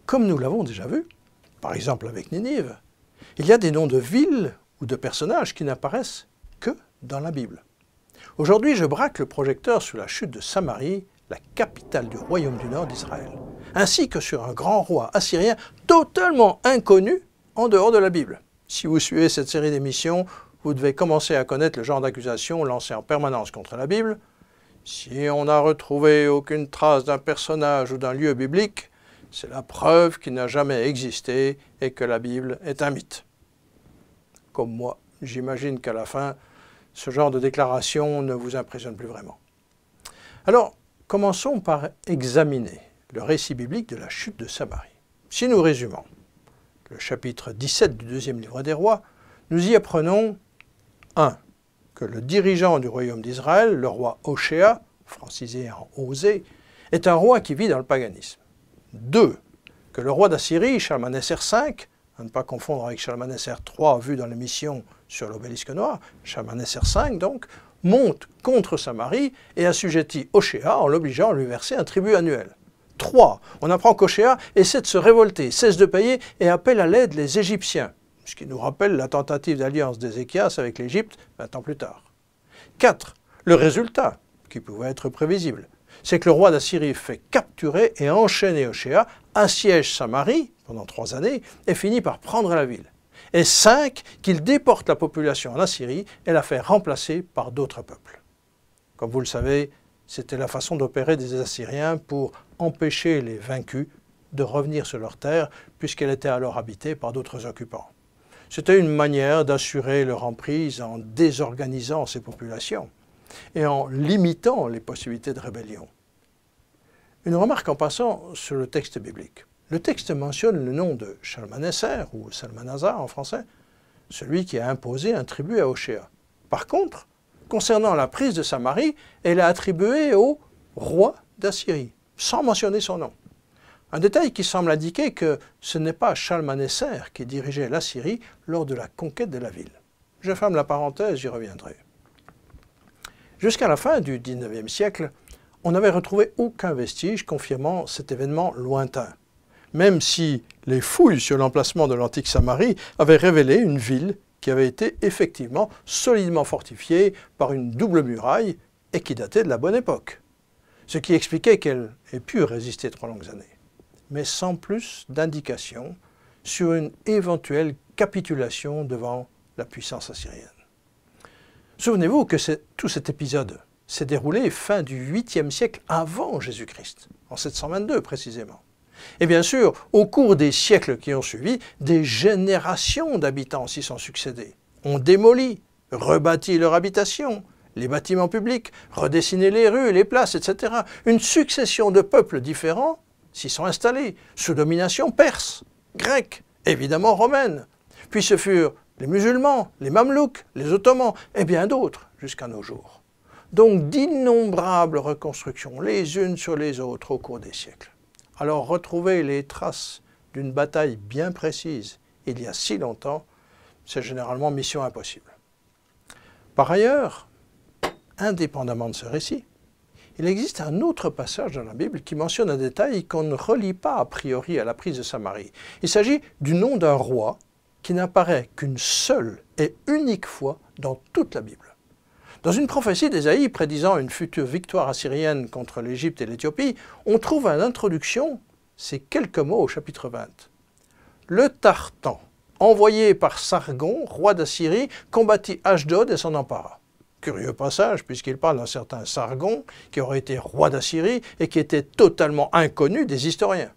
Comme nous l'avons déjà vu, par exemple avec Ninive, il y a des noms de villes ou de personnages qui n'apparaissent que dans la Bible. Aujourd'hui, je braque le projecteur sur la chute de Samarie, la capitale du royaume du nord d'Israël, ainsi que sur un grand roi assyrien totalement inconnu en dehors de la Bible. Si vous suivez cette série d'émissions, vous devez commencer à connaître le genre d'accusations lancées en permanence contre la Bible. Si on n'a retrouvé aucune trace d'un personnage ou d'un lieu biblique, c'est la preuve qu'il n'a jamais existé et que la Bible est un mythe. Comme moi, j'imagine qu'à la fin, ce genre de déclaration ne vous impressionne plus vraiment. Alors, commençons par examiner le récit biblique de la chute de Samarie. Si nous résumons le chapitre 17 du deuxième livre des rois, nous y apprenons 1. Que le dirigeant du royaume d'Israël, le roi Hoshea, francisé en Osée, est un roi qui vit dans le paganisme. 2. Que le roi d'Assyrie, Shalmaneser V, à ne pas confondre avec Shalmaneser III vu dans l'émission sur l'obélisque noir, Shalmaneser V donc, monte contre Samarie et assujettit Hoshea en l'obligeant à lui verser un tribut annuel. 3. On apprend qu'Hoshea essaie de se révolter, cesse de payer et appelle à l'aide les Égyptiens, ce qui nous rappelle la tentative d'alliance d'Ézéchias avec l'Égypte 20 ans plus tard. 4. Le résultat, qui pouvait être prévisible, c'est que le roi d'Assyrie fait capturer et enchaîner Hoshea, assiège Samarie pendant 3 années et finit par prendre la ville. Et 5, qu'il déporte la population en Assyrie et la fait remplacer par d'autres peuples. Comme vous le savez, c'était la façon d'opérer des Assyriens pour empêcher les vaincus de revenir sur leur terre puisqu'elle était alors habitée par d'autres occupants. C'était une manière d'assurer leur emprise en désorganisant ces populations et en limitant les possibilités de rébellion. Une remarque en passant sur le texte biblique. Le texte mentionne le nom de Shalmaneser, ou Salmanasar en français, celui qui a imposé un tribut à Hoshea. Par contre, concernant la prise de Samarie, elle a attribué au roi d'Assyrie, sans mentionner son nom. Un détail qui semble indiquer que ce n'est pas Shalmaneser qui dirigeait l'Assyrie lors de la conquête de la ville. Je ferme la parenthèse, j'y reviendrai. Jusqu'à la fin du XIXe siècle, on n'avait retrouvé aucun vestige confirmant cet événement lointain, même si les fouilles sur l'emplacement de l'antique Samarie avaient révélé une ville qui avait été effectivement solidement fortifiée par une double muraille et qui datait de la bonne époque, ce qui expliquait qu'elle ait pu résister 3 longues années, mais sans plus d'indications sur une éventuelle capitulation devant la puissance assyrienne. Souvenez-vous que tout cet épisode s'est déroulé fin du 8e siècle avant Jésus-Christ, en 722 précisément. Et bien sûr, au cours des siècles qui ont suivi, des générations d'habitants s'y sont succédés, ont démoli, rebâti leur habitation, les bâtiments publics, redessiné les rues, les places, etc. Une succession de peuples différents s'y sont installés, sous domination perse, grecque, évidemment romaine. Puis ce furent les musulmans, les mamelouks, les ottomans et bien d'autres jusqu'à nos jours. Donc d'innombrables reconstructions les unes sur les autres au cours des siècles. Alors retrouver les traces d'une bataille bien précise il y a si longtemps, c'est généralement mission impossible. Par ailleurs, indépendamment de ce récit, il existe un autre passage dans la Bible qui mentionne un détail qu'on ne relie pas a priori à la prise de Samarie. Il s'agit du nom d'un roi qui n'apparaît qu'une seule et unique fois dans toute la Bible. Dans une prophétie d'Ésaïe prédisant une future victoire assyrienne contre l'Égypte et l'Éthiopie, on trouve en introduction ces quelques mots au chapitre 20. Le Tartan, envoyé par Sargon, roi d'Assyrie, combattit Ashdod et s'en empara. Curieux passage, puisqu'il parle d'un certain Sargon, qui aurait été roi d'Assyrie et qui était totalement inconnu des historiens,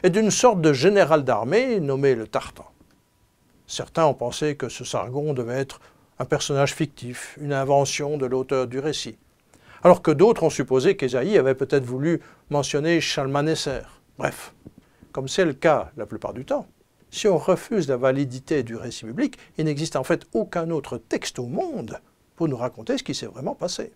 et d'une sorte de général d'armée nommé le Tartan. Certains ont pensé que ce Sargon devait être un personnage fictif, une invention de l'auteur du récit. Alors que d'autres ont supposé qu'Ésaïe avait peut-être voulu mentionner Shalmaneser. Bref, comme c'est le cas la plupart du temps, si on refuse la validité du récit biblique, il n'existe en fait aucun autre texte au monde pour nous raconter ce qui s'est vraiment passé.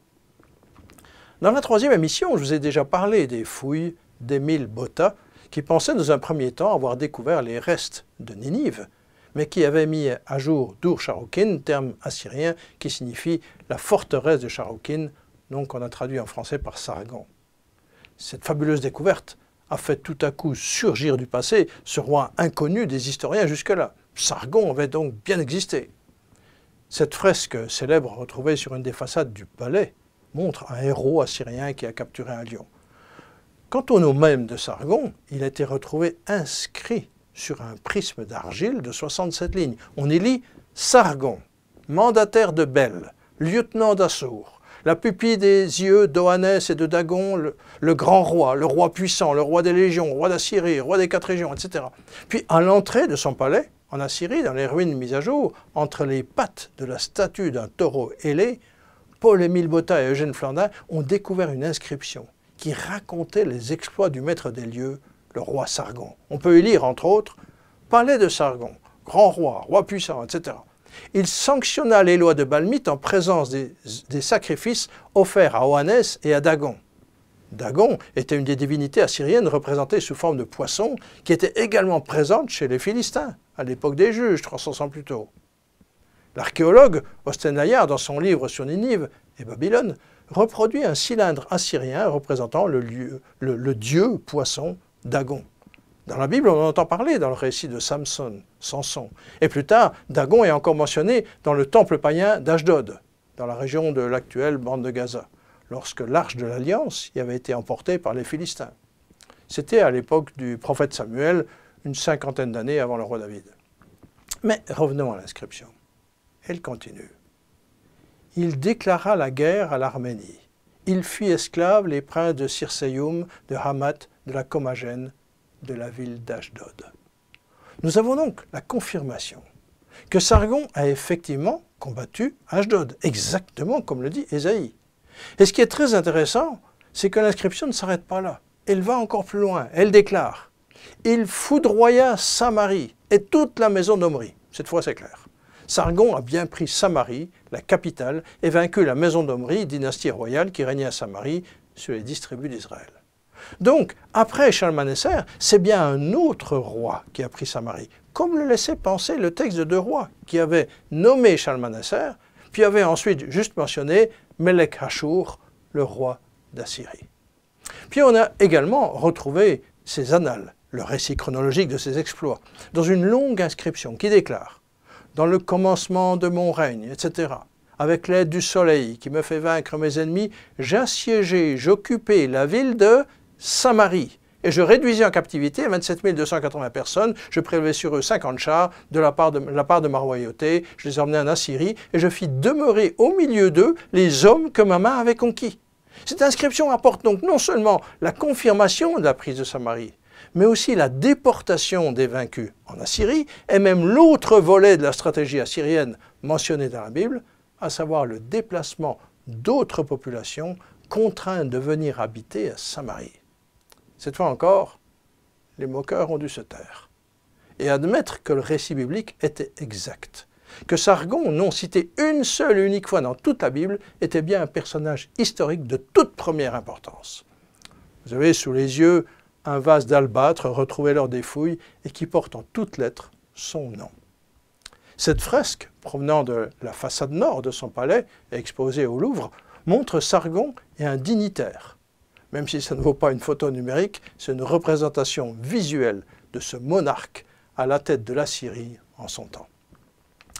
Dans la troisième émission, je vous ai déjà parlé des fouilles d'Émile Botta, qui pensait dans un premier temps avoir découvert les restes de Ninive, mais qui avait mis à jour Dur-Sharrukin, terme assyrien qui signifie la forteresse de Sharrukin, donc qu'on a traduit en français par Sargon. Cette fabuleuse découverte a fait tout à coup surgir du passé ce roi inconnu des historiens jusque-là. Sargon avait donc bien existé. Cette fresque célèbre retrouvée sur une des façades du palais montre un héros assyrien qui a capturé un lion. Quant au nom même de Sargon, il a été retrouvé inscrit sur un prisme d'argile de 67 lignes. On y lit « Sargon, mandataire de Bel, lieutenant d'Assour, la pupille des yeux d'Oannès et de Dagon, le grand roi, le roi puissant, le roi des légions, roi d'Assyrie, roi des 4 régions, etc. » Puis à l'entrée de son palais, en Assyrie, dans les ruines mises à jour, entre les pattes de la statue d'un taureau ailé, Paul-Émile Botta et Eugène Flandin ont découvert une inscription qui racontait les exploits du maître des lieux, le roi Sargon. On peut y lire, entre autres, « Palais de Sargon, grand roi, roi puissant, etc. » Il sanctionna les lois de Balmite en présence des sacrifices offerts à Oannès et à Dagon. Dagon était une des divinités assyriennes représentées sous forme de poisson qui était également présente chez les Philistins, à l'époque des Juges, 300 ans plus tôt. L'archéologue Ostenayar, dans son livre sur Ninive et Babylone, reproduit un cylindre assyrien représentant le dieu poisson Dagon. Dans la Bible, on en entend parler dans le récit de Samson. Et plus tard, Dagon est encore mentionné dans le temple païen d'Ashdod, dans la région de l'actuelle bande de Gaza, lorsque l'arche de l'Alliance y avait été emportée par les Philistins. C'était à l'époque du prophète Samuel, une 50aine d'années avant le roi David. Mais revenons à l'inscription. Elle continue. Il déclara la guerre à l'Arménie. Il fit esclaves les princes de Circéium, de Hamath, de la Commagène, de la ville d'Ashdod. Nous avons donc la confirmation que Sargon a effectivement combattu Ashdod, exactement comme le dit Ésaïe. Et ce qui est très intéressant, c'est que l'inscription ne s'arrête pas là. Elle va encore plus loin. Elle déclare « Il foudroya Samarie et toute la maison d'Omri ». Cette fois, c'est clair. Sargon a bien pris Samarie, la capitale, et vaincu la maison d'Omri, dynastie royale qui régnait à Samarie sur les 10 tribus d'Israël. Donc, après Shalmaneser, c'est bien un autre roi qui a pris Samarie, comme le laissait penser le texte de 2 rois, qui avait nommé Shalmaneser, puis avait ensuite juste mentionné Melech Hashur, le roi d'Assyrie. Puis on a également retrouvé ses annales, le récit chronologique de ses exploits, dans une longue inscription qui déclare « Dans le commencement de mon règne, etc. Avec l'aide du soleil qui me fait vaincre mes ennemis, j'assiégeai, j'occupais la ville de Samarie, et je réduisis en captivité 27 280 personnes, je prélevai sur eux 50 chars de la part de ma royauté, je les emmenai en Assyrie, et je fis demeurer au milieu d'eux les hommes que ma main avait conquis. » Cette inscription apporte donc non seulement la confirmation de la prise de Samarie, mais aussi la déportation des vaincus en Assyrie, et même l'autre volet de la stratégie assyrienne mentionnée dans la Bible, à savoir le déplacement d'autres populations contraintes de venir habiter à Samarie. Cette fois encore, les moqueurs ont dû se taire et admettre que le récit biblique était exact, que Sargon, non cité une seule et unique fois dans toute la Bible, était bien un personnage historique de toute première importance. Vous avez sous les yeux un vase d'albâtre retrouvé lors des fouilles et qui porte en toutes lettres son nom. Cette fresque, provenant de la façade nord de son palais et exposée au Louvre, montre Sargon et un dignitaire. Même si ça ne vaut pas une photo numérique, c'est une représentation visuelle de ce monarque à la tête de l'Assyrie en son temps.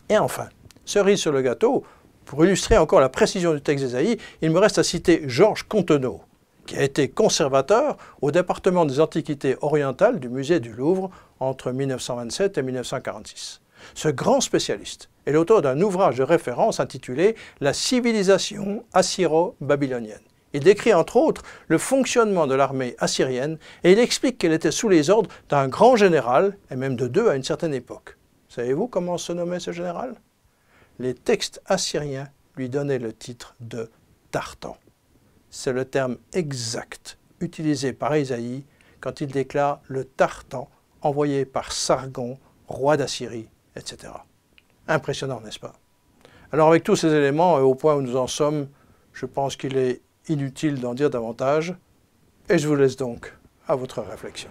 Et enfin, cerise sur le gâteau, pour illustrer encore la précision du texte d'Ésaïe, il me reste à citer Georges Contenot, qui a été conservateur au département des Antiquités orientales du musée du Louvre entre 1927 et 1946. Ce grand spécialiste est l'auteur d'un ouvrage de référence intitulé « La civilisation assyro-babylonienne ». Il décrit entre autres le fonctionnement de l'armée assyrienne et il explique qu'elle était sous les ordres d'un grand général, et même de 2 à une certaine époque. Savez-vous comment se nommait ce général? les textes assyriens lui donnaient le titre de Tartan. C'est le terme exact utilisé par Ésaïe quand il déclare le Tartan envoyé par Sargon, roi d'Assyrie, etc. Impressionnant, n'est-ce pas? Alors avec tous ces éléments et au point où nous en sommes, je pense qu'il est inutile d'en dire davantage et je vous laisse donc à votre réflexion.